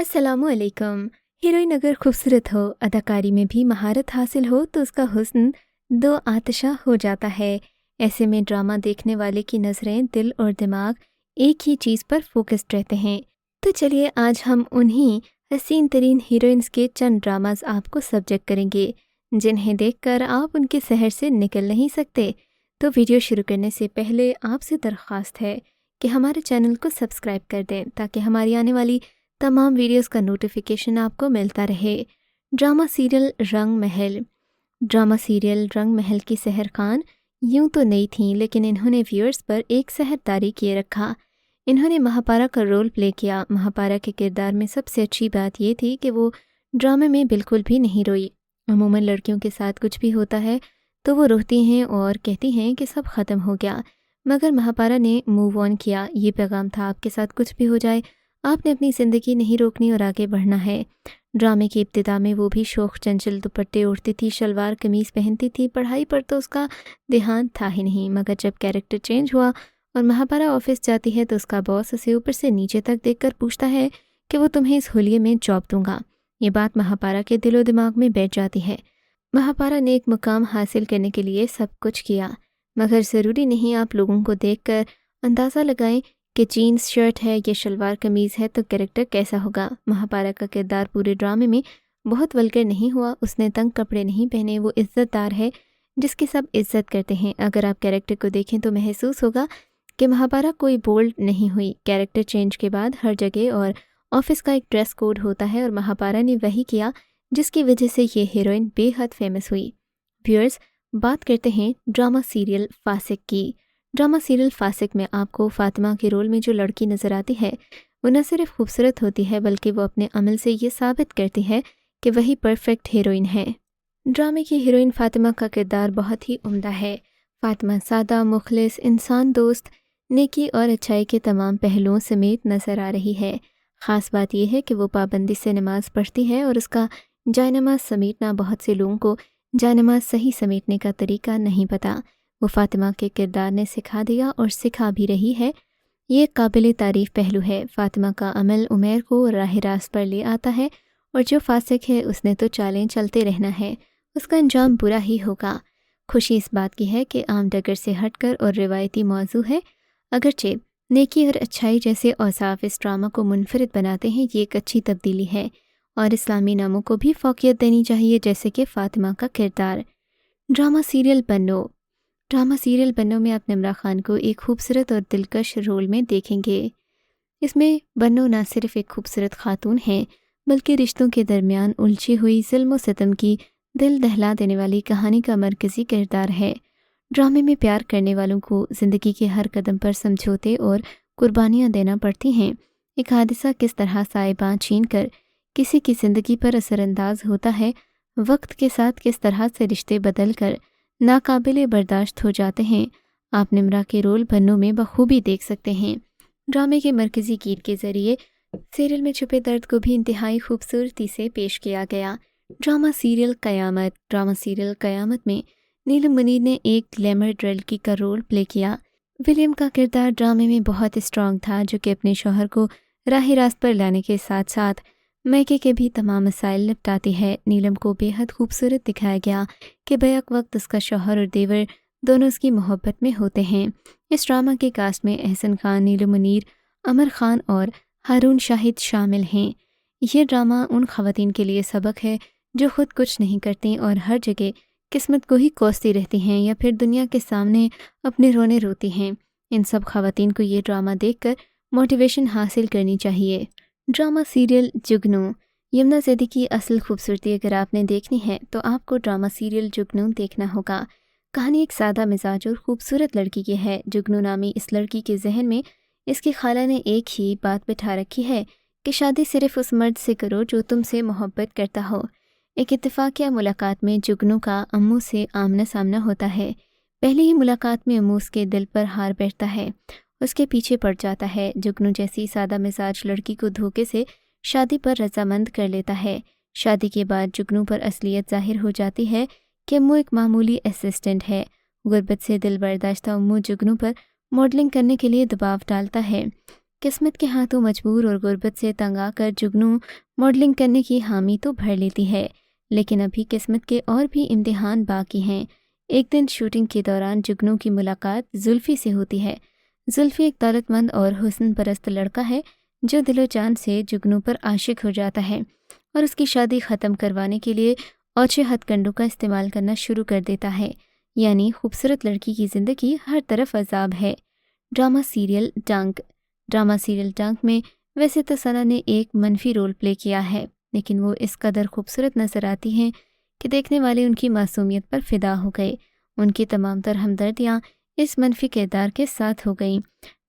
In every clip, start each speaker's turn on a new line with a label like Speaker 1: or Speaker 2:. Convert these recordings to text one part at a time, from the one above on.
Speaker 1: अस्सलामु अलैकुम। हीरोइन अगर खूबसूरत हो, अदाकारी में भी महारत हासिल हो तो उसका हुस्न दो आतिशा हो जाता है। ऐसे में ड्रामा देखने वाले की नज़रें, दिल और दिमाग एक ही चीज़ पर फोकस्ड रहते हैं। तो चलिए आज हम उन्हीं हसीन तरीन हीरोइंस के चंद ड्रामाज आपको सब्जेक्ट करेंगे जिन्हें देखकर आप उनके शहर से निकल नहीं सकते। तो वीडियो शुरू करने से पहले आपसे दरख्वास्त है कि हमारे चैनल को सब्सक्राइब कर दें ताकि हमारी आने वाली तमाम वीडियोस का नोटिफिकेशन आपको मिलता रहे। ड्रामा सीरियल रंग महल। ड्रामा सीरियल रंग महल की सहर खान यूं तो नई थीं, लेकिन इन्होंने व्यूअर्स पर एक सहर तारी किए रखा। इन्होंने महापारा का रोल प्ले किया। महापारा के किरदार में सबसे अच्छी बात ये थी कि वो ड्रामे में बिल्कुल भी नहीं रोई। अमूमन लड़कियों के साथ कुछ भी होता है तो वो रोती हैं और कहती हैं कि सब ख़त्म हो गया, मगर महापारा ने मूव ऑन किया। ये पैगाम था, आपके साथ कुछ भी हो जाए, आपने अपनी ज़िंदगी नहीं रोकनी और आगे बढ़ना है। ड्रामे की इब्तिदा में वो भी शौक चंचल दुपट्टे ओढ़ती थी, शलवार कमीज़ पहनती थी। पढ़ाई पर तो उसका ध्यान था ही नहीं, मगर जब कैरेक्टर चेंज हुआ और महापारा ऑफिस जाती है तो उसका बॉस उसे ऊपर से नीचे तक देखकर पूछता है कि वो तुम्हें इस हुलिये में जॉब दूंगा। ये बात महापारा के दिलो दिमाग में बैठ जाती है। महापारा ने एक मुकाम हासिल करने के लिए सब कुछ किया, मगर ज़रूरी नहीं आप लोगों को देखकर अंदाज़ा लगाएं कि जीन्स शर्ट है या शलवार कमीज़ है तो कैरेक्टर कैसा होगा। महापारा का किरदार पूरे ड्रामे में बहुत वल्गर नहीं हुआ। उसने तंग कपड़े नहीं पहने, वो इज़्ज़तदार है जिसकी सब इज़्ज़त करते हैं। अगर आप कैरेक्टर को देखें तो महसूस होगा कि महापारा कोई बोल्ड नहीं हुई। कैरेक्टर चेंज के बाद हर जगह और ऑफिस का एक ड्रेस कोड होता है और महापारा ने वही किया, जिसकी वजह से ये हीरोइन बेहद फेमस हुई। व्यूअर्स, बात करते हैं ड्रामा सीरियल फासिक की। ड्रामा सीरियल फासिक में आपको फातिमा के रोल में जो लड़की नज़र आती है वो न सिर्फ खूबसूरत होती है बल्कि वो अपने अमल से ये साबित करती है कि वही परफेक्ट हीरोइन है। ड्रामे की हीरोइन फातिमा का किरदार बहुत ही उम्दा है। फातिमा सादा, मुखलिस, इंसान दोस्त, नेकी और अच्छाई के तमाम पहलुओं समेत नज़र आ रही है। ख़ास बात यह है कि वो पाबंदी से नमाज पढ़ती है और उसका जायनमाज समेटना, बहुत से लोगों को जायनमाज सही समेटने का तरीका नहीं पता। वो फातिमा के किरदार ने सिखा दिया और सिखा भी रही है। ये काबिल तारीफ़ पहलू है। फातिमा का अमल उमैर को राह रास्त पर ले आता है और जो फासिक है उसने तो चालें चलते रहना है, उसका अंजाम बुरा ही होगा। खुशी इस बात की है कि आम डगर से हटकर और रिवायती मौजू है। अगरचे नेकी और अच्छाई जैसे औसाफ इस ड्रामा को मुनफरिद बनाते हैं, ये एक अच्छी तब्दीली है और इस्लामी नामों को भी फ़ौक़ियत देनी चाहिए, जैसे कि फ़ातिमा का किरदार। Drama serial Banno. Drama serial Banno में आप निम्रा खान को एक खूबसूरत और दिलकश रोल में देखेंगे। इसमें बन्नो न सिर्फ एक खूबसूरत खातून है बल्कि रिश्तों के दरमियान उलझी हुई ज़ुल्म व सितम की दिल दहला देने वाली कहानी का मरकज़ी किरदार है। ड्रामे में प्यार करने वालों को ज़िंदगी के हर कदम पर समझौते और कुर्बानियाँ देना पड़ती हैं। एक हादसा किस तरह साइबां छीन कर किसी की ज़िंदगी पर असरअंदाज होता है, वक्त के साथ किस तरह से रिश्ते बदल कर नाकाबिले बर्दाश्त हो जाते हैं, आप निम्रा के रोल बन्नो में बखूबी देख सकते हैं। ड्रामे के मरकज़ी गीत के ज़रिए सीरियल में छुपे दर्द को भी इंतहाई खूबसूरती से पेश किया गया। ड्रामा सीरियल क़यामत। ड्रामा सीरियल क़यामत में नीलम मुनीर ने एक ग्लैमर लड़की का रोल प्ले किया। विलियम का किरदार ड्रामे में बहुत स्ट्रॉन्ग था, जो कि अपने शौहर को राह रास्त पर लाने के साथ साथ मैके के भी तमाम मसाइल निपटाती है। नीलम को बेहद खूबसूरत दिखाया गया कि बैक वक्त उसका शौहर और देवर दोनों उसकी मोहब्बत में होते हैं। इस ड्रामा के कास्ट में एहसन खान, नीलम मुनीर, अमर खान और हारून शाहिद शामिल हैं। यह ड्रामा उन ख़वातीन के लिए सबक है जो ख़ुद कुछ नहीं करती और हर जगह किस्मत को ही कोसती रहती हैं या फिर दुनिया के सामने अपने रोने रोती हैं। इन सब ख़वातीन को ये ड्रामा देखकर मोटिवेशन हासिल करनी चाहिए। ड्रामा सीरियल जुगनू। यमुना ज़ैदी की असल खूबसूरती अगर आपने देखनी है तो आपको ड्रामा सीरियल जुगनू देखना होगा। कहानी एक सादा मिजाज और ख़ूबसूरत लड़की की है। जुगनू नामी इस लड़की के जहन में इसकी खाला ने एक ही बात बिठा रखी है कि शादी सिर्फ उस मर्द से करो जो तुमसे मोहब्बत करता हो। एक इत्तेफाकिया मुलाकात में जुगनू का अम्मू से आमना सामना होता है। पहली ही मुलाकात में अम्मू उसके दिल पर हार बैठता है, उसके पीछे पड़ जाता है। जुगनू जैसी सादा मिजाज लड़की को धोखे से शादी पर रजामंद कर लेता है। शादी के बाद जुगनू पर असलियत जाहिर हो जाती है कि अम्मू एक मामूली असिस्टेंट है। गुर्बत से दिल बर्दाश्ता अम्मू जुगनू पर मॉडलिंग करने के लिए दबाव डालता है। किस्मत के हाथों मजबूर और गुर्बत से तंग आकर जुगनू मॉडलिंग करने की हामी तो भर लेती है, लेकिन अभी किस्मत के और भी इम्तिहान बाकी हैं। एक दिन शूटिंग के दौरान जुगनू की मुलाकात जुल्फ़ी से होती है। जुल्फ़ी एक दौलतमंद और हुस्न परस्त लड़का है जो दिलो जान से जुगनू पर आशिक हो जाता है और उसकी शादी ख़त्म करवाने के लिए औचे हथकंडों का इस्तेमाल करना शुरू कर देता है। यानी खूबसूरत लड़की की ज़िंदगी हर तरफ अजाब है। ड्रामा सीरियल डंक में वैसे तो सना ने एक मनफी रोल प्ले किया है, लेकिन वो इस कदर खूबसूरत नज़र आती हैं कि देखने वाले उनकी मासूमियत पर फिदा हो गए। उनकी तमाम तर हमदर्दियाँ इस मनफी किरदार के साथ हो गईं।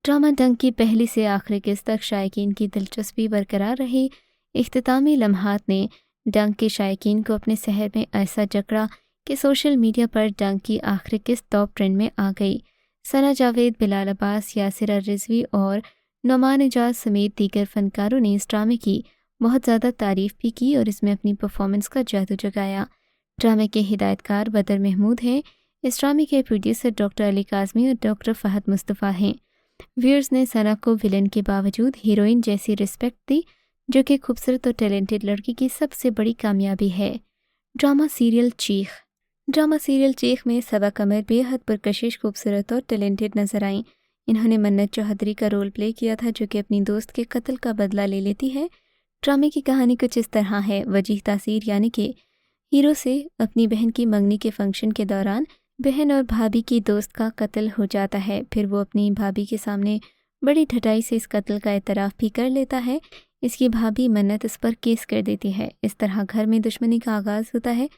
Speaker 1: ड्रामा डंक की पहली से आखिरी किस्त तक शायकीन की दिलचस्पी बरकरार रही। इख्तितामी लम्हात ने डंक के शायकीन को अपने शहर में ऐसा जकड़ा कि सोशल मीडिया पर डंक की आखिरी किस्त टॉप ट्रेंड में आ गई। सना जावेद, बिलाल अब्बास, यासिरा रिजवी और नोमान एजाज समेत दीगर फनकारों ने इस ड्रामे की बहुत ज़्यादा तारीफ़ भी की और इसमें अपनी परफॉर्मेंस का जादू जगाया। ड्रामे के हिदायतकार बदर महमूद हैं। इस ड्रामे के प्रोड्यूसर डॉक्टर अली काज़मी और डॉक्टर फ़हद मुस्तफ़ा हैं। व्यूअर्स ने सना को विलन के बावजूद हीरोइन जैसी रिस्पेक्ट दी, जो कि खूबसूरत और टैलेंटेड लड़की की सबसे बड़ी कामयाबी है। ड्रामा सीरियल चीख में सबा कमर बेहद पुरकशिश, खूबसूरत और टैलेंटेड नजर आईं। इन्होंने मन्नत चौधरी का रोल प्ले किया था, जो कि अपनी दोस्त के कत्ल का बदला ले लेती है। ड्रामे की कहानी कुछ इस तरह है। वजीह तासीर यानी कि हीरो से अपनी बहन की मंगनी के फंक्शन के दौरान बहन और भाभी की दोस्त का कत्ल हो जाता है। फिर वो अपनी भाभी के सामने बड़ी ढटाई से इस कत्ल का एतराफ़ भी कर लेता है। इसकी भाभी मन्नत इस पर केस कर देती है। इस तरह घर में दुश्मनी का आगाज़ होता है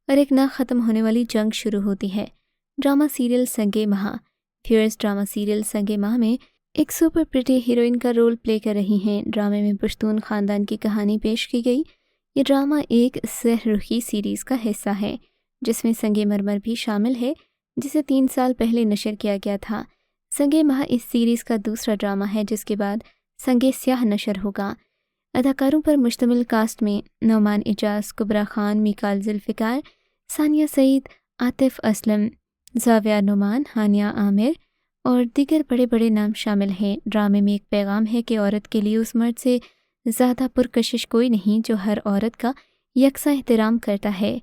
Speaker 1: और एक ना ख़त्म होने वाली जंग शुरू होती है। ड्रामा सीरियल संगे माह। व्यूअर्स, ड्रामा सीरियल संगे माह में एक सुपर प्रिटी हीरोइन का रोल प्ले कर रही हैं। ड्रामे में पश्तून ख़ानदान की कहानी पेश की गई। ये ड्रामा एक सहरुखी सीरीज़ का हिस्सा है जिसमें संगे मरमर भी शामिल है, जिसे 3 साल पहले नशर किया गया था। संगे माह इस सीरीज़ का दूसरा ड्रामा है जिसके बाद संगे स्याह नशर होगा। अदाकारों पर मुश्तमिल कास्ट में नोमान एजाज, कुबरा खान, मिकाल जुल्फ़िकार, सानिया सईद, आतिफ असलम, जाविया नोमान, हानिया आमिर और दीगर बड़े बड़े नाम शामिल हैं। ड्रामे में एक पैगाम है कि औरत के लिए उस मर्द से ज़्यादा पुरकशिश कोई नहीं जो हर औरत का यकसा एहतराम करता है।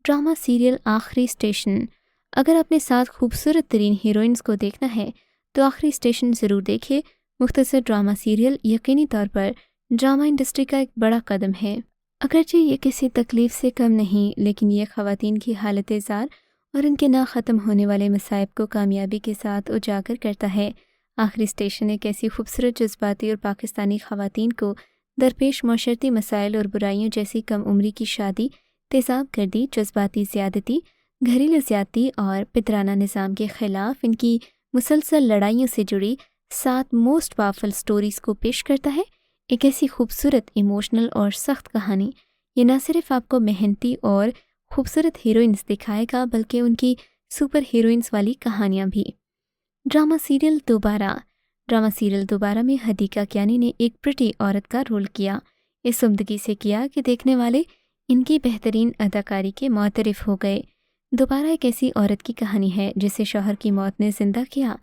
Speaker 1: ड्रामा सीरियल आखिरी स्टेशन। अगर अपने साथ खूबसूरत तरीन हीरोइंस को देखना है तो आखिरी स्टेशन ज़रूर देखिए। मुख्तसर ड्रामा सीरियल यकीनी तौर पर ड्रामा इंडस्ट्री का एक बड़ा कदम है। अगरचे ये किसी तकलीफ़ से कम नहीं, लेकिन ये ख़वातीन की हालत ज़ार और इनके ना ख़त्म होने वाले मसाइब को कामयाबी के साथ उजागर करता है। आखिरी स्टेशन एक ऐसी खूबसूरत, जज्बाती और पाकिस्तानी ख़वातीन को दरपेश माशरती मसाइल और बुराइयों जैसी कम उम्री की शादी, तेज़ाब गर्दी, जज्बाती ज़्यादती, घरेलू ज़्यादती और पितराना निज़ाम के ख़िलाफ़ इनकी मुसलसल लड़ाइयों से जुड़ी 7 मोस्ट पावरफुल स्टोरीज़ को पेश करता है। एक ऐसी खूबसूरत, इमोशनल और सख्त कहानी ये न सिर्फ आपको मेहनती और खूबसूरत हीरोइंस दिखाएगा बल्कि उनकी सुपर हीरोइंस वाली कहानियाँ भी। ड्रामा सीरियल दोबारा में हदीका कियानी ने एक प्रिटी औरत का रोल किया। इस उम्दगी से किया कि देखने वाले इनकी बेहतरीन अदाकारी के मुतरिफ हो गए। दोबारा एक ऐसी औरत की कहानी है जिसे शौहर की मौत ने ज़िंदा किया।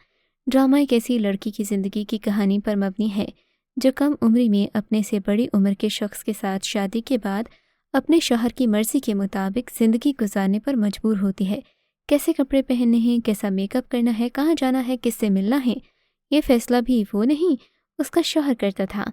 Speaker 1: ड्रामा एक ऐसी लड़की की ज़िंदगी की कहानी पर मबनी है जो कम उम्री में अपने से बड़ी उम्र के शख्स के साथ शादी के बाद अपने शौहर की मर्ज़ी के मुताबिक ज़िंदगी गुजारने पर मजबूर होती है। कैसे कपड़े पहनने हैं, कैसा मेकअप करना है, कहाँ जाना है, किससे मिलना है, ये फ़ैसला भी वो नहीं, उसका शौहर करता था।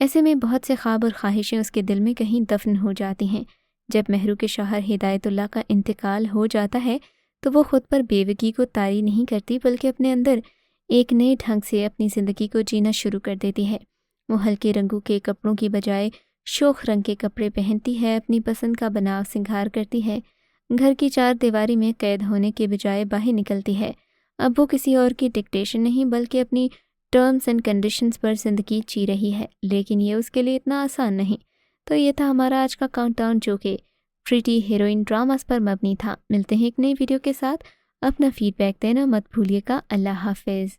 Speaker 1: ऐसे में बहुत से ख्वाब और ख्वाहिशें उसके दिल में कहीं दफन हो जाती हैं। जब महरू के शौहर हिदायतुल्लाह का इंतकाल हो जाता है तो वो ख़ुद पर बेवगी को तारी नहीं करती बल्कि अपने अंदर एक नए ढंग से अपनी ज़िंदगी को जीना शुरू कर देती है। वो हल्के रंगों के कपड़ों की बजाय शोख रंग के कपड़े पहनती है, अपनी पसंद का बनाव सिंगार करती है, घर की 4 दीवारी में कैद होने के बजाय बाहर निकलती है। अब वो किसी और की डिक्टेशन नहीं बल्कि अपनी टर्म्स एंड कंडीशंस पर ज़िंदगी जी रही है, लेकिन ये उसके लिए इतना आसान नहीं। तो ये था हमारा आज का काउंटडाउन जो कि प्रिटी हीरोइन ड्रामास पर मबनी था। मिलते हैं एक नई वीडियो के साथ। अपना फीडबैक देना मत भूलिएगा। अल्लाह हाफिज़।